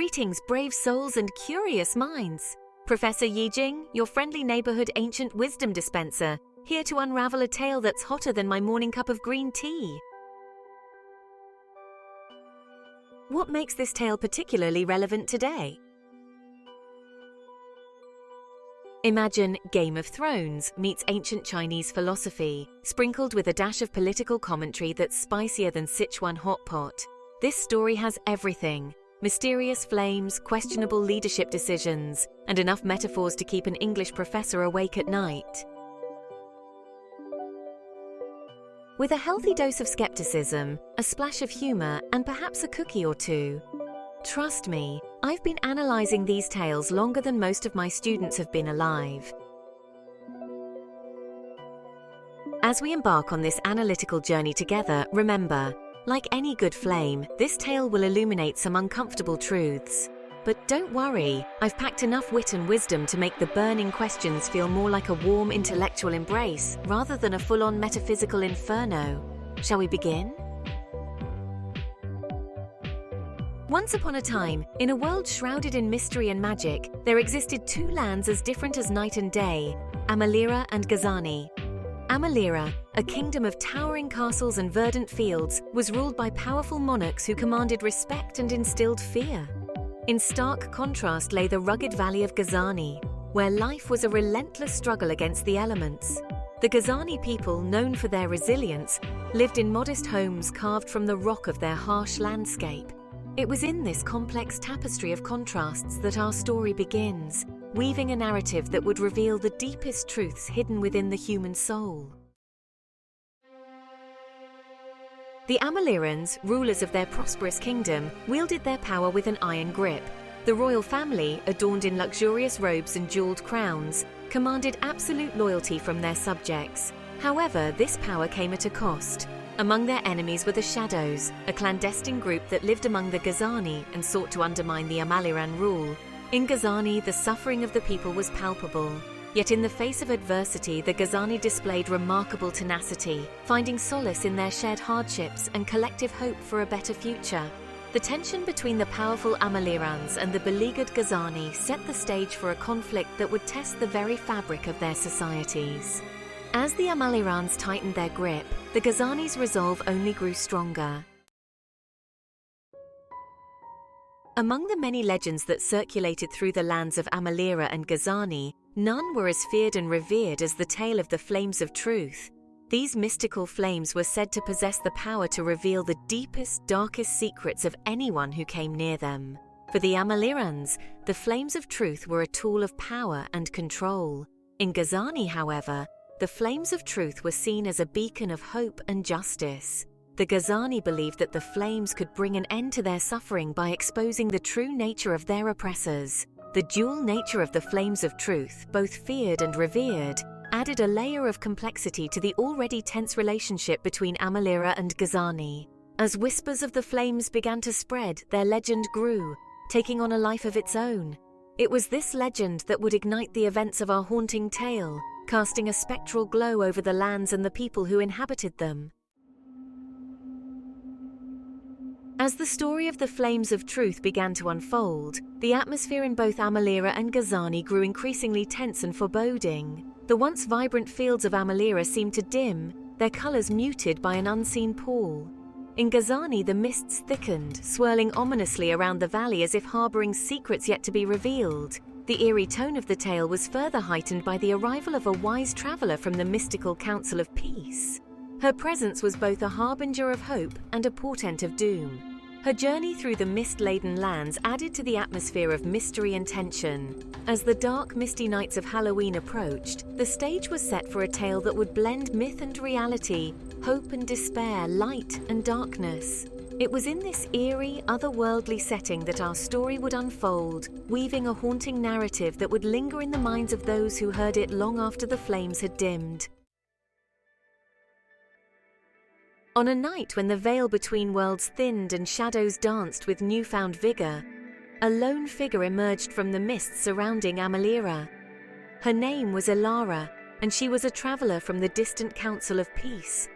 Greetings, brave souls and curious minds. Professor Yi-Jing, your friendly neighborhood ancient wisdom dispenser, here to unravel a tale that's hotter than my morning cup of green tea. What makes this tale particularly relevant today? Imagine Game of Thrones meets ancient Chinese philosophy, sprinkled with a dash of political commentary that's spicier than Sichuan hot pot. This story has everything: mysterious flames, questionable leadership decisions, and enough metaphors to keep an English professor awake at night. With a healthy dose of skepticism, a splash of humor, and perhaps a cookie or two. Trust me, I've been analyzing these tales longer than most of my students have been alive. As we embark on this analytical journey together, remember, like any good flame, this tale will illuminate some uncomfortable truths. But don't worry, I've packed enough wit and wisdom to make the burning questions feel more like a warm intellectual embrace rather than a full-on metaphysical inferno. Shall we begin? Once upon a time, in a world shrouded in mystery and magic, there existed two lands as different as night and day: Amalira and Gazani. Amalira, a kingdom of towering castles and verdant fields, was ruled by powerful monarchs who commanded respect and instilled fear. In stark contrast lay the rugged valley of Gazani, where life was a relentless struggle against the elements. The Gazani people, known for their resilience, lived in modest homes carved from the rock of their harsh landscape. It was in this complex tapestry of contrasts that our story begins, weaving a narrative that would reveal the deepest truths hidden within the human soul. The Amalirans, rulers of their prosperous kingdom, wielded their power with an iron grip. The royal family, adorned in luxurious robes and jeweled crowns, commanded absolute loyalty from their subjects. However, this power came at a cost. Among their enemies were the Shadows, a clandestine group that lived among the Gazani and sought to undermine the Amaliran rule. In Gazani, the suffering of the people was palpable. Yet in the face of adversity, the Gazani displayed remarkable tenacity, finding solace in their shared hardships and collective hope for a better future. The tension between the powerful Amalirans and the beleaguered Gazani set the stage for a conflict that would test the very fabric of their societies. As the Amalirans tightened their grip, the Gazani's resolve only grew stronger. Among the many legends that circulated through the lands of Amalira and Gazani, none were as feared and revered as the tale of the Flames of Truth. These mystical flames were said to possess the power to reveal the deepest, darkest secrets of anyone who came near them. For the Amalirans, the Flames of Truth were a tool of power and control. In Gazani, however, the Flames of Truth were seen as a beacon of hope and justice. The Gazani believed that the flames could bring an end to their suffering by exposing the true nature of their oppressors. The dual nature of the Flames of Truth, both feared and revered, added a layer of complexity to the already tense relationship between Amalira and Gazani. As whispers of the flames began to spread, their legend grew, taking on a life of its own. It was this legend that would ignite the events of our haunting tale, casting a spectral glow over the lands and the people who inhabited them. As the story of the Flames of Truth began to unfold, the atmosphere in both Amalira and Gazani grew increasingly tense and foreboding. The once vibrant fields of Amalira seemed to dim, their colors muted by an unseen pall. In Gazani, the mists thickened, swirling ominously around the valley as if harboring secrets yet to be revealed. The eerie tone of the tale was further heightened by the arrival of a wise traveler from the mystical Council of Peace. Her presence was both a harbinger of hope and a portent of doom. Her journey through the mist-laden lands added to the atmosphere of mystery and tension. As the dark, misty nights of Halloween approached, the stage was set for a tale that would blend myth and reality, hope and despair, light and darkness. It was in this eerie, otherworldly setting that our story would unfold, weaving a haunting narrative that would linger in the minds of those who heard it long after the flames had dimmed. On a night when the veil between worlds thinned and shadows danced with newfound vigor, a lone figure emerged from the mists surrounding Amalira. Her name was Amalira, and she was a traveler from the distant Council of Peace,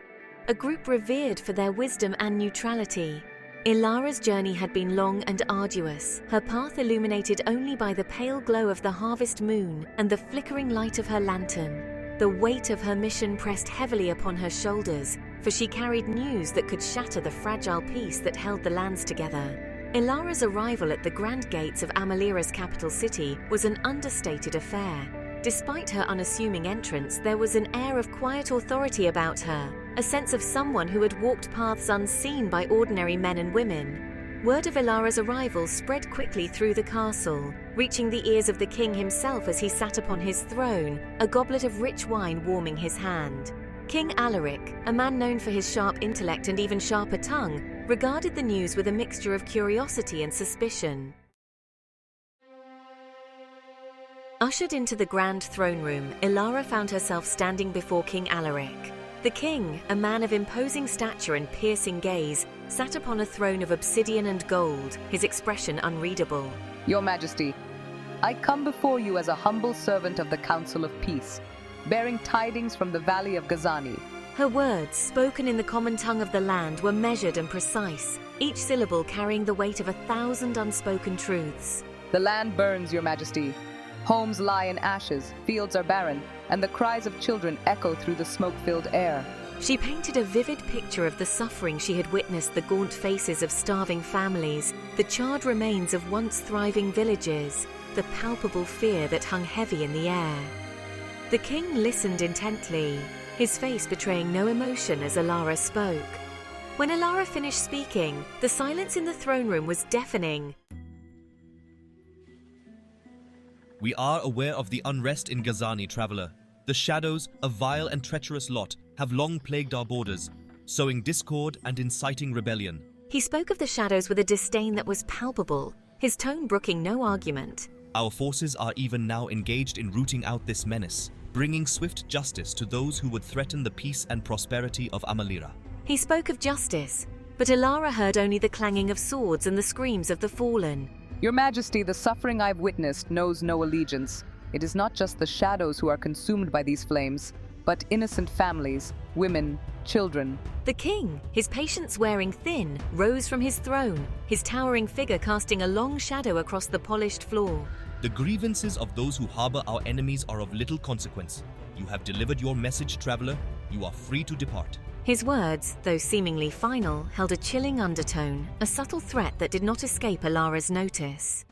a group revered for their wisdom and neutrality. Ilara's journey had been long and arduous, her path illuminated only by the pale glow of the harvest moon and the flickering light of her lantern. The weight of her mission pressed heavily upon her shoulders, for she carried news that could shatter the fragile peace that held the lands together. Ilara's arrival at the grand gates of Amalira's capital city was an understated affair. Despite her unassuming entrance, there was an air of quiet authority about her, a sense of someone who had walked paths unseen by ordinary men and women. Word of Ilara's arrival spread quickly through the castle, reaching the ears of the king himself as he sat upon his throne, a goblet of rich wine warming his hand. King Alaric, a man known for his sharp intellect and even sharper tongue, regarded the news with a mixture of curiosity and suspicion. Ushered into the grand throne room, Ilara found herself standing before King Alaric. The king, a man of imposing stature and piercing gaze, sat upon a throne of obsidian and gold, his expression unreadable. Your Majesty, I come before you as a humble servant of the Council of Peace, bearing tidings from the valley of Gazani. Her words, spoken in the common tongue of the land, were measured and precise, each syllable carrying the weight of 1,000 unspoken truths. The land burns, Your Majesty. Homes lie in ashes, fields are barren, and the cries of children echo through the smoke-filled air. She painted a vivid picture of the suffering she had witnessed, the gaunt faces of starving families, the charred remains of once thriving villages, the palpable fear that hung heavy in the air. The king listened intently, his face betraying no emotion as Ilara spoke. When Ilara finished speaking, the silence in the throne room was deafening. We are aware of the unrest in Gazani, traveler. The shadows, a vile and treacherous lot, have long plagued our borders, sowing discord and inciting rebellion. He spoke of the shadows with a disdain that was palpable, his tone brooking no argument. Our forces are even now engaged in rooting out this menace, bringing swift justice to those who would threaten the peace and prosperity of Amalira. He spoke of justice, but Ilara heard only the clanging of swords and the screams of the fallen. Your Majesty, the suffering I've witnessed knows no allegiance. It is not just the shadows who are consumed by these flames, but innocent families, women, children. The king, his patience wearing thin, rose from his throne, his towering figure casting a long shadow across the polished floor. The grievances of those who harbor our enemies are of little consequence. You have delivered your message, traveler. You are free to depart. His words, though seemingly final, held a chilling undertone, a subtle threat that did not escape Ilara's notice.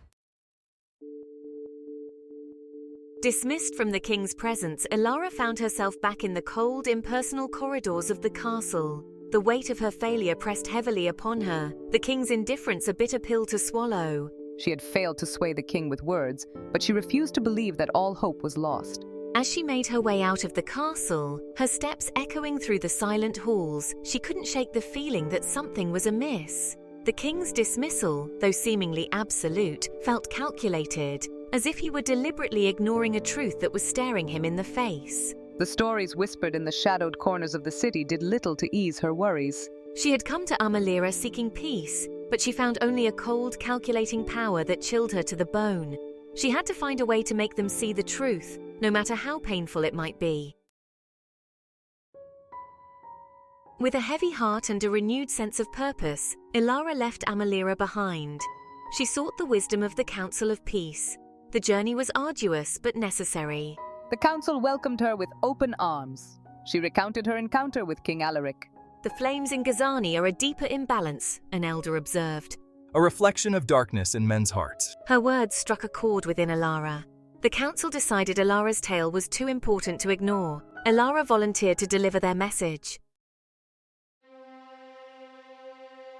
Dismissed from the king's presence, Ilara found herself back in the cold, impersonal corridors of the castle. The weight of her failure pressed heavily upon her, the king's indifference a bitter pill to swallow. She had failed to sway the king with words, but she refused to believe that all hope was lost. As she made her way out of the castle, her steps echoing through the silent halls, she couldn't shake the feeling that something was amiss. The king's dismissal, though seemingly absolute, felt calculated, as if he were deliberately ignoring a truth that was staring him in the face. The stories whispered in the shadowed corners of the city did little to ease her worries. She had come to Amalira seeking peace, but she found only a cold, calculating power that chilled her to the bone. She had to find a way to make them see the truth, no matter how painful it might be. With a heavy heart and a renewed sense of purpose, Ilara left Amalira behind. She sought the wisdom of the Council of Peace. The journey was arduous but necessary. The council welcomed her with open arms. She recounted her encounter with King Alaric. The flames in Gazani are a deeper imbalance, an elder observed. A reflection of darkness in men's hearts. Her words struck a chord within Ilara. The council decided Ilara's tale was too important to ignore. Ilara volunteered to deliver their message.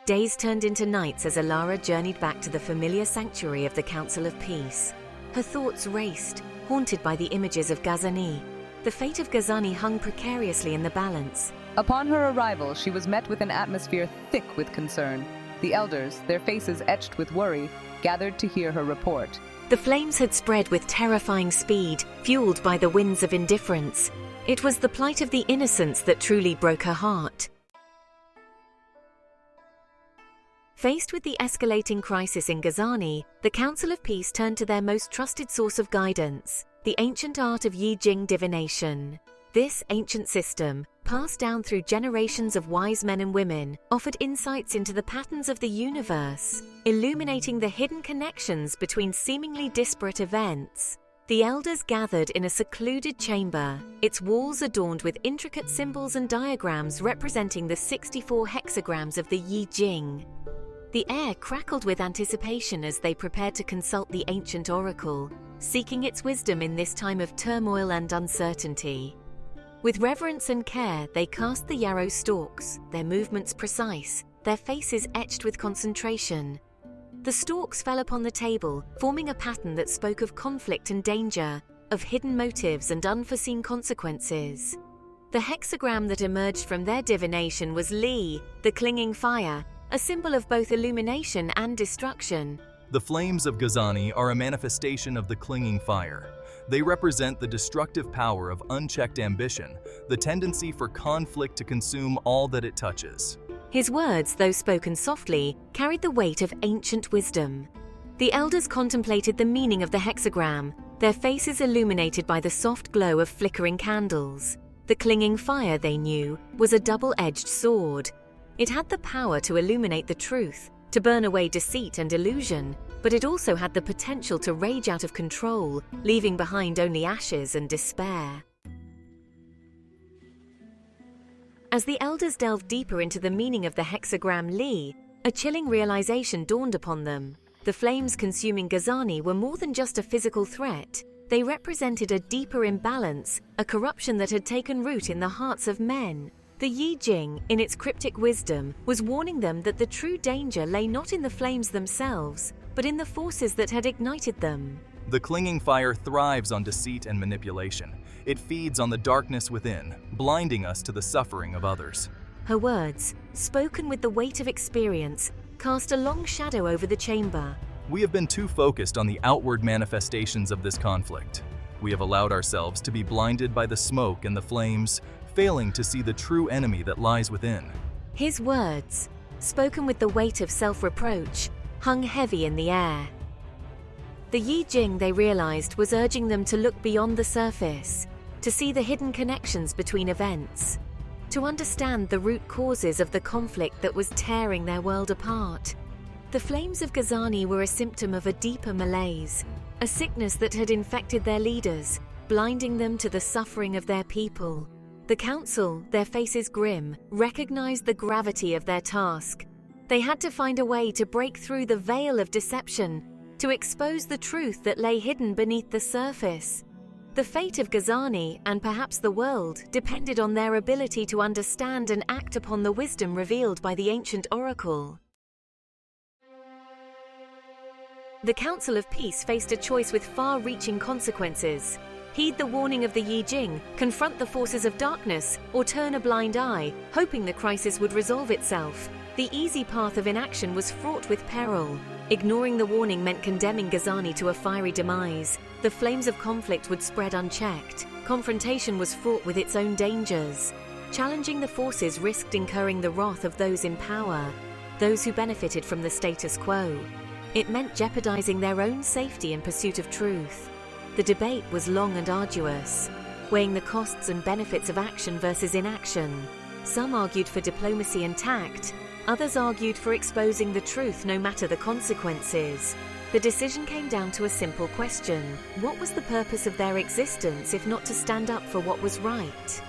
Days turned into nights as Ilara journeyed back to the familiar sanctuary of the Council of Peace. Her thoughts raced, haunted by the images of Gazani. The fate of Gazani hung precariously in the balance. Upon her arrival, she was met with an atmosphere thick with concern. The elders, their faces etched with worry, gathered to hear her report. The flames had spread with terrifying speed, fueled by the winds of indifference. It was the plight of the innocents that truly broke her heart. Faced with the escalating crisis in Gazani, the Council of Peace turned to their most trusted source of guidance, the ancient art of Yi-Jing divination. This ancient system, passed down through generations of wise men and women, offered insights into the patterns of the universe, illuminating the hidden connections between seemingly disparate events. The elders gathered in a secluded chamber, its walls adorned with intricate symbols and diagrams representing the 64 hexagrams of the Yi-Jing. The air crackled with anticipation as they prepared to consult the ancient oracle, seeking its wisdom in this time of turmoil and uncertainty. With reverence and care, they cast the yarrow stalks, their movements precise, their faces etched with concentration. The stalks fell upon the table, forming a pattern that spoke of conflict and danger, of hidden motives and unforeseen consequences. The hexagram that emerged from their divination was Li, the clinging fire, a symbol of both illumination and destruction. The flames of Gazani are a manifestation of the clinging fire. They represent the destructive power of unchecked ambition, the tendency for conflict to consume all that it touches. His words, though spoken softly, carried the weight of ancient wisdom. The elders contemplated the meaning of the hexagram, their faces illuminated by the soft glow of flickering candles. The clinging fire, they knew, was a double-edged sword. It had the power to illuminate the truth, to burn away deceit and illusion, but it also had the potential to rage out of control, leaving behind only ashes and despair. As the elders delved deeper into the meaning of the hexagram Li, a chilling realization dawned upon them. The flames consuming Gazani were more than just a physical threat. They represented a deeper imbalance, a corruption that had taken root in the hearts of men. The Yi-Jing, in its cryptic wisdom, was warning them that the true danger lay not in the flames themselves, but in the forces that had ignited them. The clinging fire thrives on deceit and manipulation. It feeds on the darkness within, blinding us to the suffering of others. Her words, spoken with the weight of experience, cast a long shadow over the chamber. We have been too focused on the outward manifestations of this conflict. We have allowed ourselves to be blinded by the smoke and the flames, failing to see the true enemy that lies within. His words, spoken with the weight of self-reproach, hung heavy in the air. The Yi-Jing, they realized, was urging them to look beyond the surface, to see the hidden connections between events, to understand the root causes of the conflict that was tearing their world apart. The flames of Gazani were a symptom of a deeper malaise, a sickness that had infected their leaders, blinding them to the suffering of their people. The council, their faces grim, recognized the gravity of their task. They had to find a way to break through the veil of deception, to expose the truth that lay hidden beneath the surface. The fate of Gazani, and perhaps the world, depended on their ability to understand and act upon the wisdom revealed by the ancient oracle. The Council of Peace faced a choice with far-reaching consequences. Heed the warning of the Yi-Jing, confront the forces of darkness, or turn a blind eye, hoping the crisis would resolve itself. The easy path of inaction was fraught with peril. Ignoring the warning meant condemning Gazani to a fiery demise. The flames of conflict would spread unchecked. Confrontation was fraught with its own dangers. Challenging the forces risked incurring the wrath of those in power, those who benefited from the status quo. It meant jeopardizing their own safety in pursuit of truth. The debate was long and arduous, weighing the costs and benefits of action versus inaction. Some argued for diplomacy and tact, others argued for exposing the truth no matter the consequences. The decision came down to a simple question: what was the purpose of their existence if not to stand up for what was right?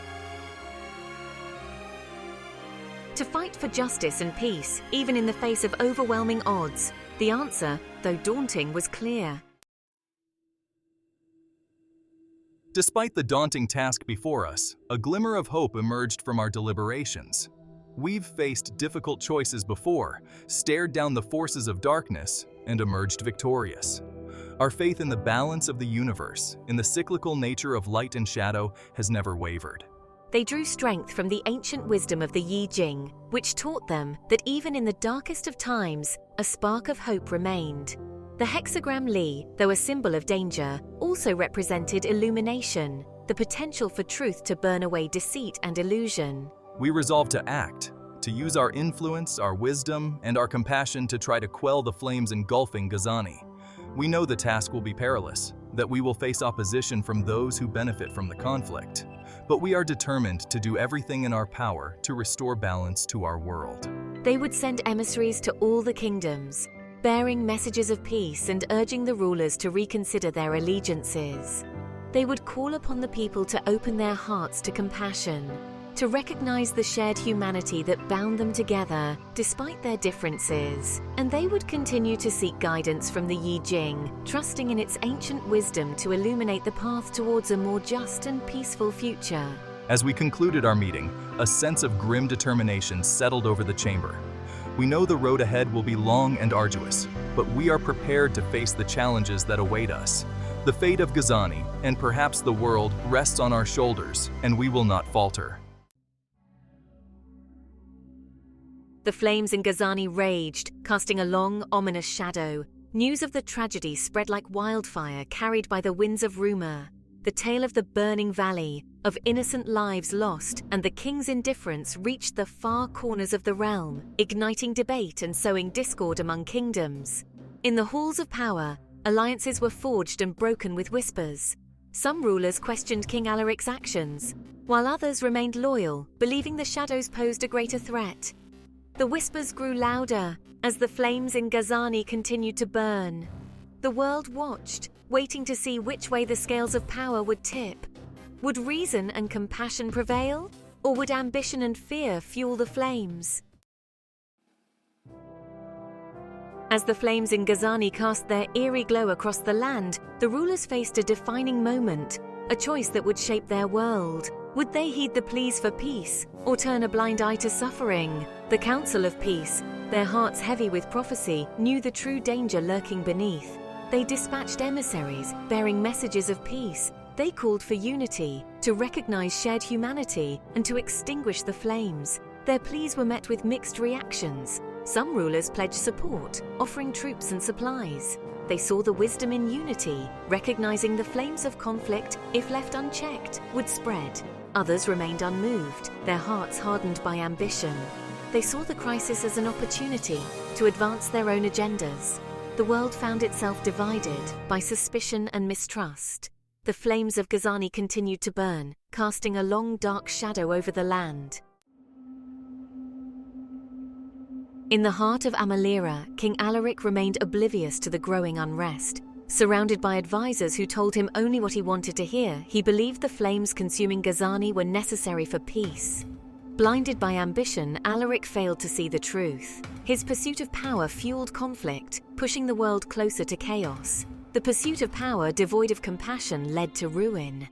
To fight for justice and peace, even in the face of overwhelming odds. The answer, though daunting, was clear. Despite the daunting task before us, a glimmer of hope emerged from our deliberations. We've faced difficult choices before, stared down the forces of darkness, and emerged victorious. Our faith in the balance of the universe, in the cyclical nature of light and shadow, has never wavered. They drew strength from the ancient wisdom of the Yi-Jing, which taught them that even in the darkest of times, a spark of hope remained. The hexagram Li, though a symbol of danger, also represented illumination, the potential for truth to burn away deceit and illusion. We resolved to act, to use our influence, our wisdom, and our compassion to try to quell the flames engulfing Gazani. We know the task will be perilous, that we will face opposition from those who benefit from the conflict. but we are determined to do everything in our power to restore balance to our world. They would send emissaries to all the kingdoms, bearing messages of peace and urging the rulers to reconsider their allegiances. They would call upon the people to open their hearts to compassion, to recognize the shared humanity that bound them together despite their differences, and they would continue to seek guidance from the Yi-Jing, trusting in its ancient wisdom to illuminate the path towards a more just and peaceful future. As we concluded our meeting, a sense of grim determination settled over the chamber. We know the road ahead will be long and arduous, but we are prepared to face the challenges that await us. The fate of Gazani, and perhaps the world, rests on our shoulders, and we will not falter. The flames in Gazani raged, casting a long, ominous shadow. News of the tragedy spread like wildfire carried by the winds of rumor. The tale of the burning valley, of innocent lives lost, and the king's indifference reached the far corners of the realm, igniting debate and sowing discord among kingdoms. In the halls of power, alliances were forged and broken with whispers. Some rulers questioned King Alaric's actions, while others remained loyal, believing the shadows posed a greater threat. The whispers grew louder as the flames in Gazani continued to burn. The world watched, waiting to see which way the scales of power would tip. Would reason and compassion prevail, or would ambition and fear fuel the flames? As the flames in Gazani cast their eerie glow across the land, the rulers faced a defining moment, a choice that would shape their world. Would they heed the pleas for peace, or turn a blind eye to suffering? The Council of Peace, their hearts heavy with prophecy, knew the true danger lurking beneath. They dispatched emissaries, bearing messages of peace. They called for unity, to recognize shared humanity, and to extinguish the flames. Their pleas were met with mixed reactions. Some rulers pledged support, offering troops and supplies. They saw the wisdom in unity, recognizing the flames of conflict, if left unchecked, would spread. Others remained unmoved, their hearts hardened by ambition. They saw the crisis as an opportunity to advance their own agendas. The world found itself divided by suspicion and mistrust. The flames of Gazani continued to burn, casting a long dark shadow over the land. In the heart of Amalira, King Alaric remained oblivious to the growing unrest. Surrounded by advisors who told him only what he wanted to hear, he believed the flames consuming Gazani were necessary for peace. Blinded by ambition, Alaric failed to see the truth. His pursuit of power fueled conflict, pushing the world closer to chaos. The pursuit of power, devoid of compassion, led to ruin.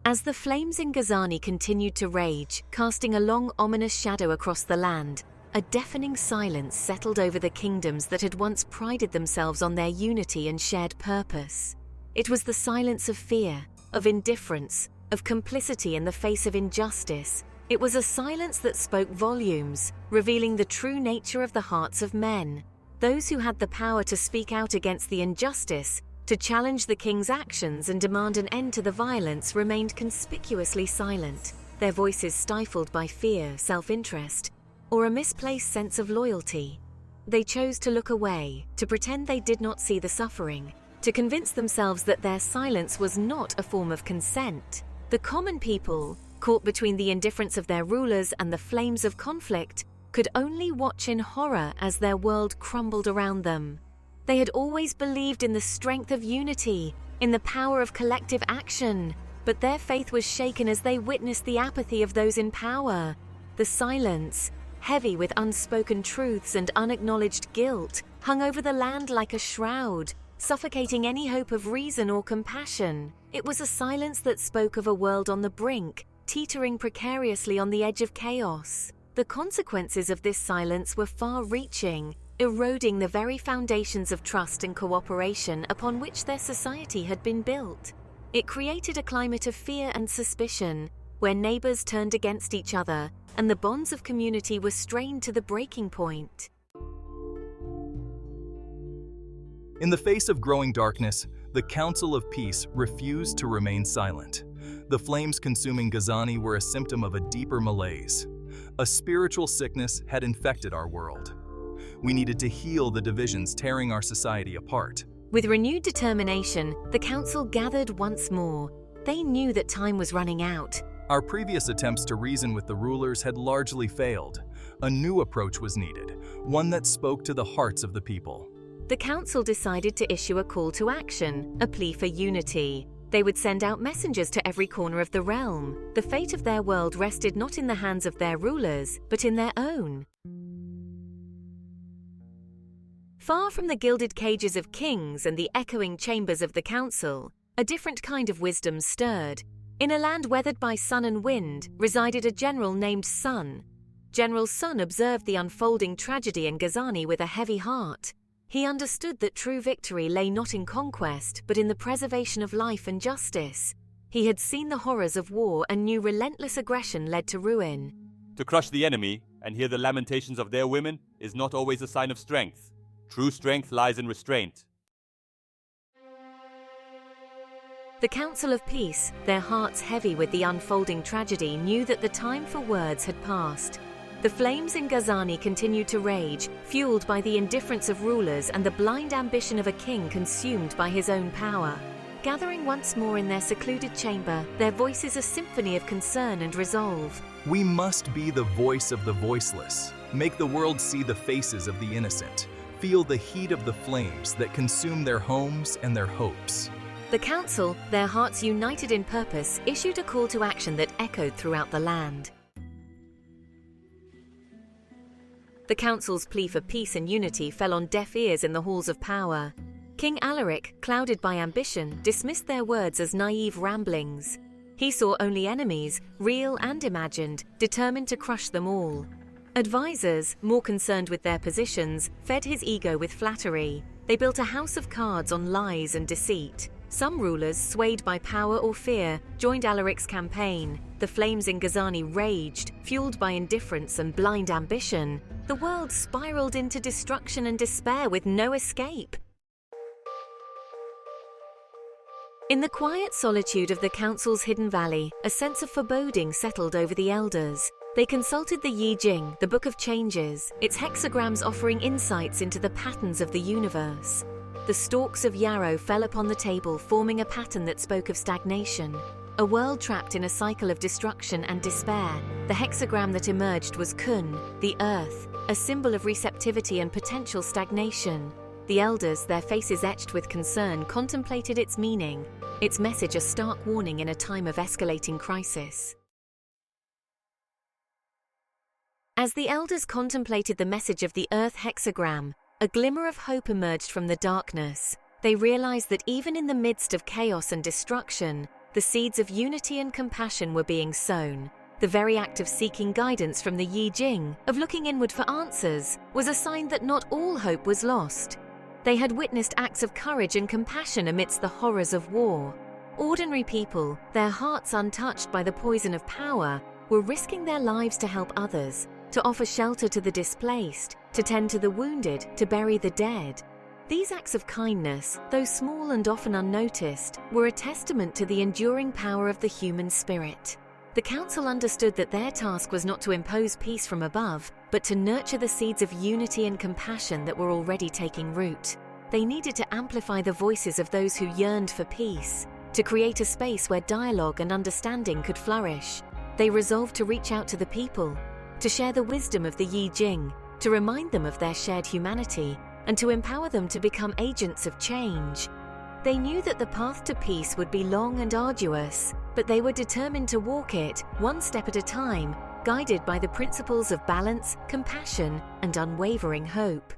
As the flames in Gazani continued to rage, casting a long, ominous shadow across the land, a deafening silence settled over the kingdoms that had once prided themselves on their unity and shared purpose. It was the silence of fear, of indifference, of complicity in the face of injustice. It was a silence that spoke volumes, revealing the true nature of the hearts of men. Those who had the power to speak out against the injustice, to challenge the king's actions and demand an end to the violence, remained conspicuously silent, their voices stifled by fear, self-interest, or a misplaced sense of loyalty. They chose to look away, to pretend they did not see the suffering, to convince themselves that their silence was not a form of consent. The common people, caught between the indifference of their rulers and the flames of conflict, could only watch in horror as their world crumbled around them. They had always believed in the strength of unity, in the power of collective action, but their faith was shaken as they witnessed the apathy of those in power. The silence, heavy with unspoken truths and unacknowledged guilt, hung over the land like a shroud, suffocating any hope of reason or compassion. It was a silence that spoke of a world on the brink, teetering precariously on the edge of chaos. The consequences of this silence were far-reaching, eroding the very foundations of trust and cooperation upon which their society had been built. It created a climate of fear and suspicion, where neighbors turned against each other, and the bonds of community were strained to the breaking point. In the face of growing darkness, the Council of Peace refused to remain silent. The flames consuming Gazani were a symptom of a deeper malaise. A spiritual sickness had infected our world. We needed to heal the divisions tearing our society apart. With renewed determination, the council gathered once more. They knew that time was running out. Our previous attempts to reason with the rulers had largely failed. A new approach was needed, one that spoke to the hearts of the people. The council decided to issue a call to action, a plea for unity. They would send out messengers to every corner of the realm. The fate of their world rested not in the hands of their rulers, but in their own. Far from the gilded cages of kings and the echoing chambers of the council, a different kind of wisdom stirred. In a land weathered by sun and wind resided a general named Sun. General Sun observed the unfolding tragedy in Gazani with a heavy heart. He understood that true victory lay not in conquest, but in the preservation of life and justice. He had seen the horrors of war and knew relentless aggression led to ruin. To crush the enemy and hear the lamentations of their women is not always a sign of strength. True strength lies in restraint. The Council of Peace, their hearts heavy with the unfolding tragedy, knew that the time for words had passed. The flames in Gazani continued to rage, fueled by the indifference of rulers and the blind ambition of a king consumed by his own power. Gathering once more in their secluded chamber, their voices a symphony of concern and resolve. We must be the voice of the voiceless, make the world see the faces of the innocent, feel the heat of the flames that consume their homes and their hopes. The council, their hearts united in purpose, issued a call to action that echoed throughout the land. The council's plea for peace and unity fell on deaf ears in the halls of power. King Alaric, clouded by ambition, dismissed their words as naive ramblings. He saw only enemies, real and imagined, determined to crush them all. Advisors, more concerned with their positions, fed his ego with flattery. They built a house of cards on lies and deceit. Some rulers, swayed by power or fear, joined Alaric's campaign. The flames in Gazani raged, fueled by indifference and blind ambition. The world spiraled into destruction and despair with no escape. In the quiet solitude of the council's hidden valley, a sense of foreboding settled over the elders. They consulted the Yi-Jing, the Book of Changes, its hexagrams offering insights into the patterns of the universe. The stalks of yarrow fell upon the table, forming a pattern that spoke of stagnation. A world trapped in a cycle of destruction and despair. The hexagram that emerged was Kun, the earth, a symbol of receptivity and potential stagnation. The elders, their faces etched with concern, contemplated its meaning, its message a stark warning in a time of escalating crisis. As the elders contemplated the message of the earth hexagram, a glimmer of hope emerged from the darkness. They realized that even in the midst of chaos and destruction, the seeds of unity and compassion were being sown. The very act of seeking guidance from the Yi-Jing, of looking inward for answers, was a sign that not all hope was lost. They had witnessed acts of courage and compassion amidst the horrors of war. Ordinary people, their hearts untouched by the poison of power, were risking their lives to help others, to offer shelter to the displaced, to tend to the wounded, to bury the dead. These acts of kindness, though small and often unnoticed, were a testament to the enduring power of the human spirit. The council understood that their task was not to impose peace from above, but to nurture the seeds of unity and compassion that were already taking root. They needed to amplify the voices of those who yearned for peace, to create a space where dialogue and understanding could flourish. They resolved to reach out to the people, to share the wisdom of the Yi-Jing, to remind them of their shared humanity, and to empower them to become agents of change. They knew that the path to peace would be long and arduous, but they were determined to walk it, one step at a time, guided by the principles of balance, compassion, and unwavering hope.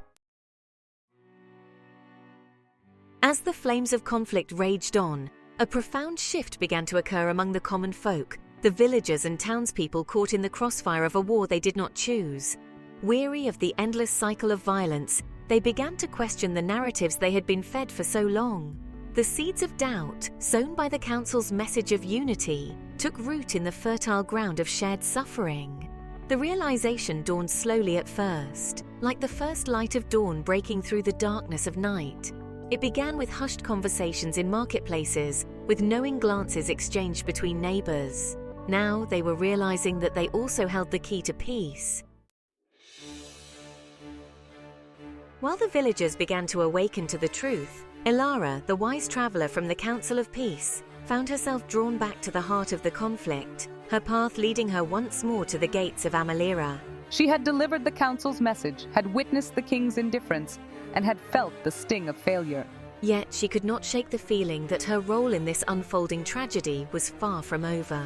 As the flames of conflict raged on, a profound shift began to occur among the common folk, the villagers and townspeople caught in the crossfire of a war they did not choose. Weary of the endless cycle of violence, they began to question the narratives they had been fed for so long. The seeds of doubt, sown by the council's message of unity, took root in the fertile ground of shared suffering. The realization dawned slowly at first, like the first light of dawn breaking through the darkness of night. It began with hushed conversations in marketplaces, with knowing glances exchanged between neighbors. Now they were realizing that they also held the key to peace. While the villagers began to awaken to the truth, Amalira, the wise traveler from the Council of Peace, found herself drawn back to the heart of the conflict, her path leading her once more to the gates of Amalira. She had delivered the council's message, had witnessed the king's indifference, and had felt the sting of failure. Yet she could not shake the feeling that her role in this unfolding tragedy was far from over.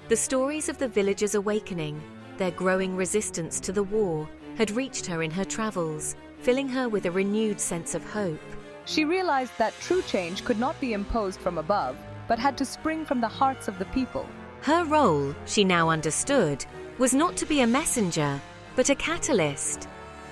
The stories of the villagers' awakening, their growing resistance to the war, had reached her in her travels, filling her with a renewed sense of hope. She realized that true change could not be imposed from above, but had to spring from the hearts of the people. Her role, she now understood, was not to be a messenger, but a catalyst,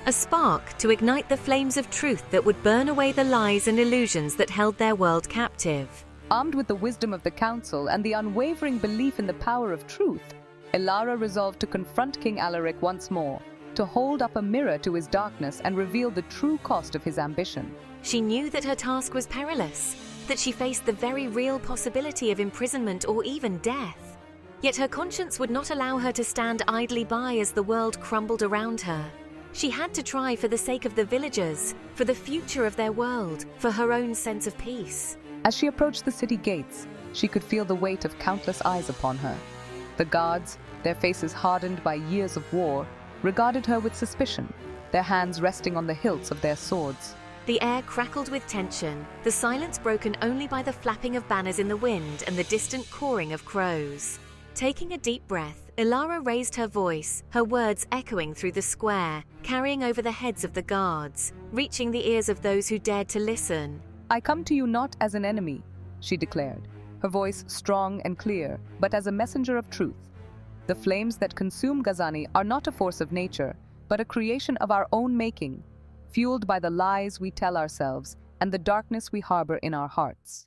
a spark to ignite the flames of truth that would burn away the lies and illusions that held their world captive. Armed with the wisdom of the council and the unwavering belief in the power of truth, Amalira resolved to confront King Alaric once more, to hold up a mirror to his darkness and reveal the true cost of his ambition. She knew that her task was perilous, that she faced the very real possibility of imprisonment or even death. Yet her conscience would not allow her to stand idly by as the world crumbled around her. She had to try for the sake of the villagers, for the future of their world, for her own sense of peace. As she approached the city gates, she could feel the weight of countless eyes upon her. The guards, their faces hardened by years of war, regarded her with suspicion, their hands resting on the hilts of their swords. The air crackled with tension, the silence broken only by the flapping of banners in the wind and the distant cawing of crows. Taking a deep breath, Amalira raised her voice, her words echoing through the square, carrying over the heads of the guards, reaching the ears of those who dared to listen. "I come to you not as an enemy," she declared, her voice strong and clear, but as a messenger of truth. "The flames that consume Gazani are not a force of nature, but a creation of our own making, fueled by the lies we tell ourselves and the darkness we harbor in our hearts."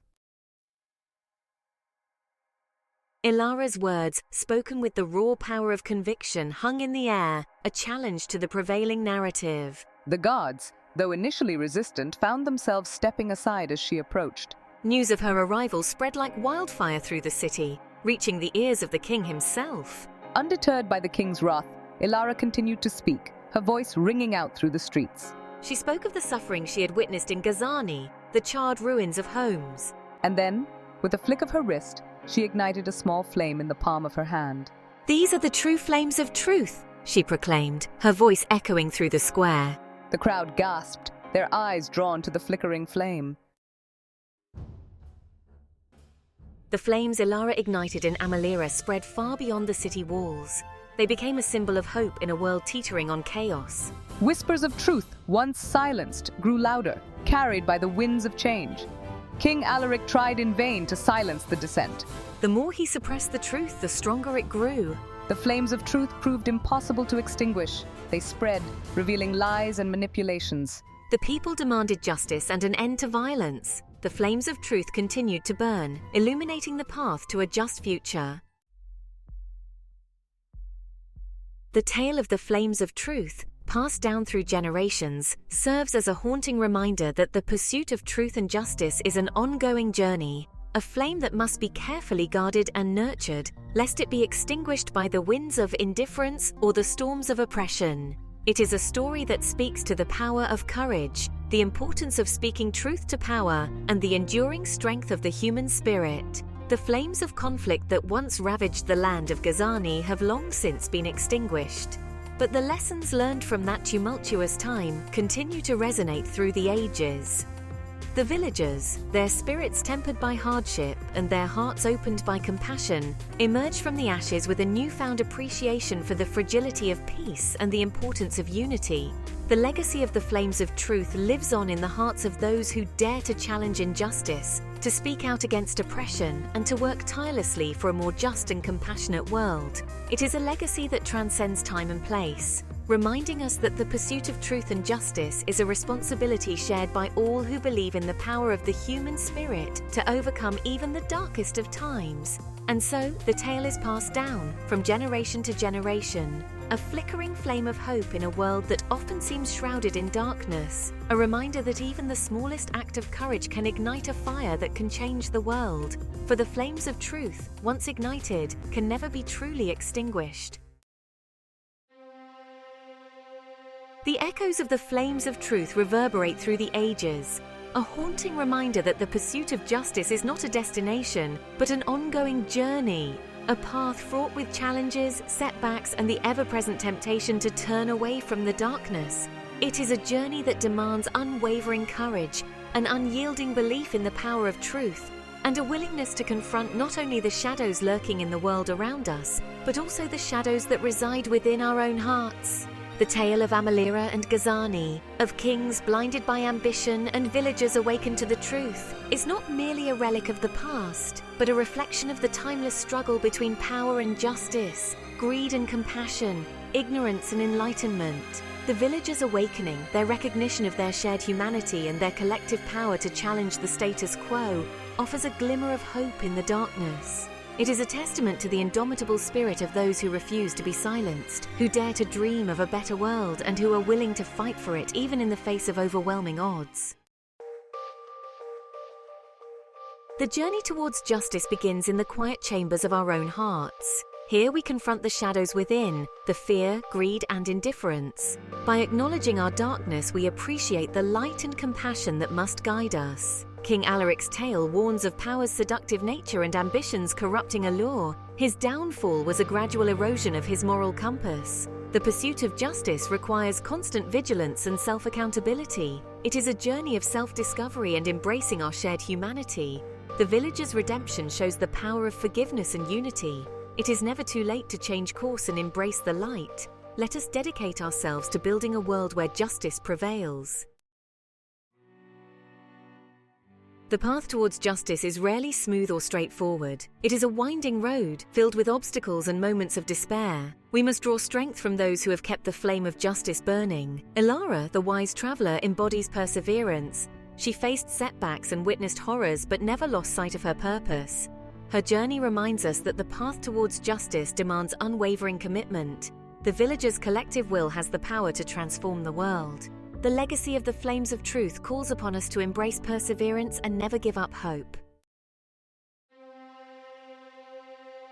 Amalira's words, spoken with the raw power of conviction, hung in the air, a challenge to the prevailing narrative. The guards, though initially resistant, found themselves stepping aside as she approached. News of her arrival spread like wildfire through the city, reaching the ears of the king himself. Undeterred by the king's wrath, Amalira continued to speak, her voice ringing out through the streets. She spoke of the suffering she had witnessed in Gazani, the charred ruins of homes. And then, with a flick of her wrist, she ignited a small flame in the palm of her hand. "These are the true flames of truth," she proclaimed, her voice echoing through the square. The crowd gasped, their eyes drawn to the flickering flame. The flames Amalira ignited in Amalira spread far beyond the city walls. They became a symbol of hope in a world teetering on chaos. Whispers of truth, once silenced, grew louder, carried by the winds of change. King Alaric tried in vain to silence the dissent. The more he suppressed the truth, the stronger it grew. The flames of truth proved impossible to extinguish. They spread, revealing lies and manipulations. The people demanded justice and an end to violence. The flames of truth continued to burn, illuminating the path to a just future. The tale of the flames of truth, passed down through generations, serves as a haunting reminder that the pursuit of truth and justice is an ongoing journey, a flame that must be carefully guarded and nurtured, lest it be extinguished by the winds of indifference or the storms of oppression. It is a story that speaks to the power of courage, the importance of speaking truth to power, and the enduring strength of the human spirit. The flames of conflict that once ravaged the land of Gazani have long since been extinguished. But the lessons learned from that tumultuous time continue to resonate through the ages. The villagers, their spirits tempered by hardship and their hearts opened by compassion, emerge from the ashes with a newfound appreciation for the fragility of peace and the importance of unity. The legacy of the flames of truth lives on in the hearts of those who dare to challenge injustice, to speak out against oppression, and to work tirelessly for a more just and compassionate world. It is a legacy that transcends time and place, reminding us that the pursuit of truth and justice is a responsibility shared by all who believe in the power of the human spirit to overcome even the darkest of times. And so, the tale is passed down from generation to generation, a flickering flame of hope in a world that often seems shrouded in darkness, a reminder that even the smallest act of courage can ignite a fire that can change the world. For the flames of truth, once ignited, can never be truly extinguished. The echoes of the flames of truth reverberate through the ages, a haunting reminder that the pursuit of justice is not a destination, but an ongoing journey, a path fraught with challenges, setbacks, and the ever-present temptation to turn away from the darkness. It is a journey that demands unwavering courage, an unyielding belief in the power of truth, and a willingness to confront not only the shadows lurking in the world around us, but also the shadows that reside within our own hearts. The tale of Amalira and Gazani, of kings blinded by ambition and villagers awakened to the truth, is not merely a relic of the past, but a reflection of the timeless struggle between power and justice, greed and compassion, ignorance and enlightenment. The villagers' awakening, their recognition of their shared humanity and their collective power to challenge the status quo, offers a glimmer of hope in the darkness. It is a testament to the indomitable spirit of those who refuse to be silenced, who dare to dream of a better world, and who are willing to fight for it even in the face of overwhelming odds. The journey towards justice begins in the quiet chambers of our own hearts. Here we confront the shadows within, the fear, greed, and indifference. By acknowledging our darkness, we appreciate the light and compassion that must guide us. King Alaric's tale warns of power's seductive nature and ambition's corrupting allure. His downfall was a gradual erosion of his moral compass. The pursuit of justice requires constant vigilance and self-accountability. It is a journey of self-discovery and embracing our shared humanity. The villager's redemption shows the power of forgiveness and unity. It is never too late to change course and embrace the light. Let us dedicate ourselves to building a world where justice prevails. The path towards justice is rarely smooth or straightforward. It is a winding road, filled with obstacles and moments of despair. We must draw strength from those who have kept the flame of justice burning. Amalira, the wise traveler, embodies perseverance. She faced setbacks and witnessed horrors, but never lost sight of her purpose. Her journey reminds us that the path towards justice demands unwavering commitment. The villager's collective will has the power to transform the world. The legacy of the flames of truth calls upon us to embrace perseverance and never give up hope.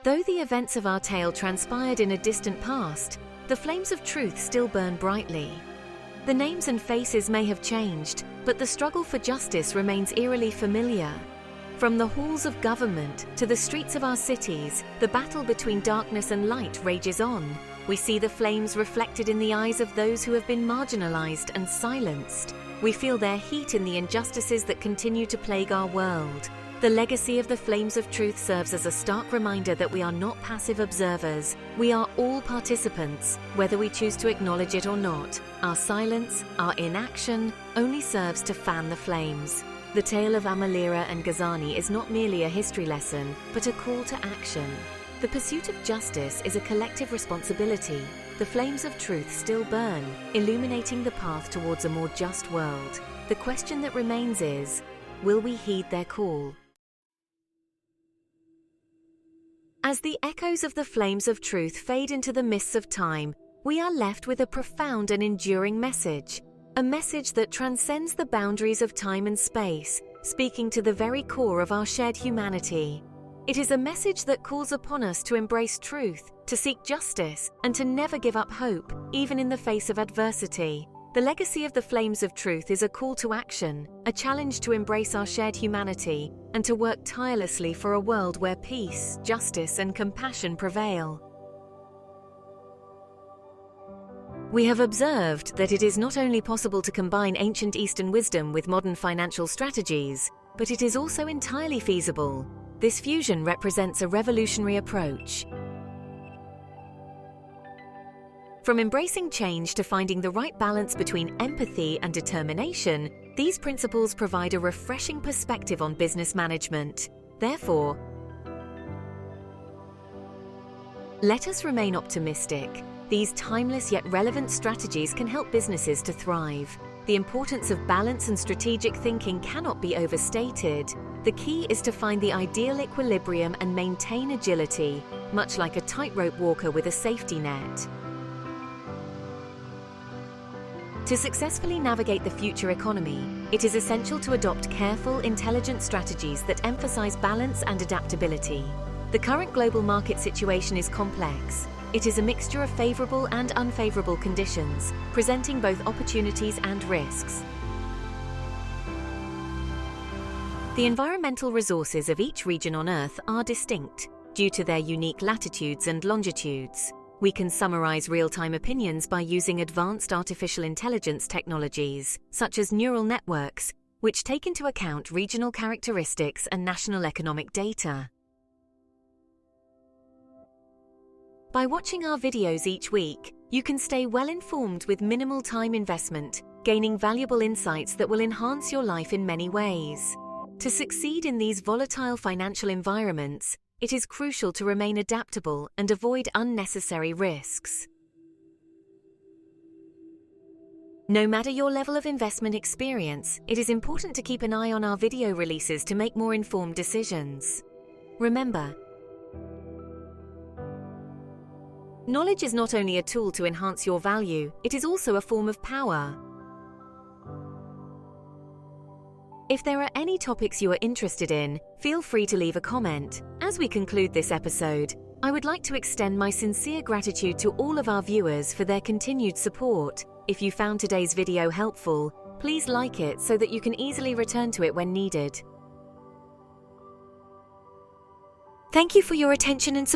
Though the events of our tale transpired in a distant past, the flames of truth still burn brightly. The names and faces may have changed, but the struggle for justice remains eerily familiar. From the halls of government to the streets of our cities, the battle between darkness and light rages on. We see the flames reflected in the eyes of those who have been marginalized and silenced. We feel their heat in the injustices that continue to plague our world. The legacy of the flames of truth serves as a stark reminder that we are not passive observers. We are all participants, whether we choose to acknowledge it or not. Our silence, our inaction, only serves to fan the flames. The tale of Amalira and Gazani is not merely a history lesson, but a call to action. The pursuit of justice is a collective responsibility. The flames of truth still burn, illuminating the path towards a more just world. The question that remains is, will we heed their call? As the echoes of the flames of truth fade into the mists of time, we are left with a profound and enduring message. A message that transcends the boundaries of time and space, speaking to the very core of our shared humanity. It is a message that calls upon us to embrace truth, to seek justice, and to never give up hope, even in the face of adversity. The legacy of the flames of truth is a call to action, a challenge to embrace our shared humanity, and to work tirelessly for a world where peace, justice, and compassion prevail. We have observed that it is not only possible to combine ancient Eastern wisdom with modern financial strategies, but it is also entirely feasible. This fusion represents a revolutionary approach. From embracing change to finding the right balance between empathy and determination, these principles provide a refreshing perspective on business management. Therefore, let us remain optimistic. These timeless yet relevant strategies can help businesses to thrive. The importance of balance and strategic thinking cannot be overstated. The key is to find the ideal equilibrium and maintain agility, much like a tightrope walker with a safety net. To successfully navigate the future economy, it is essential to adopt careful, intelligent strategies that emphasize balance and adaptability. The current global market situation is complex. It is a mixture of favorable and unfavorable conditions, presenting both opportunities and risks. The environmental resources of each region on Earth are distinct due to their unique latitudes and longitudes. We can summarize real-time opinions by using advanced artificial intelligence technologies, such as neural networks, which take into account regional characteristics and national economic data. By watching our videos each week, you can stay well-informed with minimal time investment, gaining valuable insights that will enhance your life in many ways. To succeed in these volatile financial environments, it is crucial to remain adaptable and avoid unnecessary risks. No matter your level of investment experience, it is important to keep an eye on our video releases to make more informed decisions. Remember, knowledge is not only a tool to enhance your value, it is also a form of power. If there are any topics you are interested in, feel free to leave a comment. As we conclude this episode, I would like to extend my sincere gratitude to all of our viewers for their continued support. If you found today's video helpful, please like it so that you can easily return to it when needed. Thank you for your attention and support.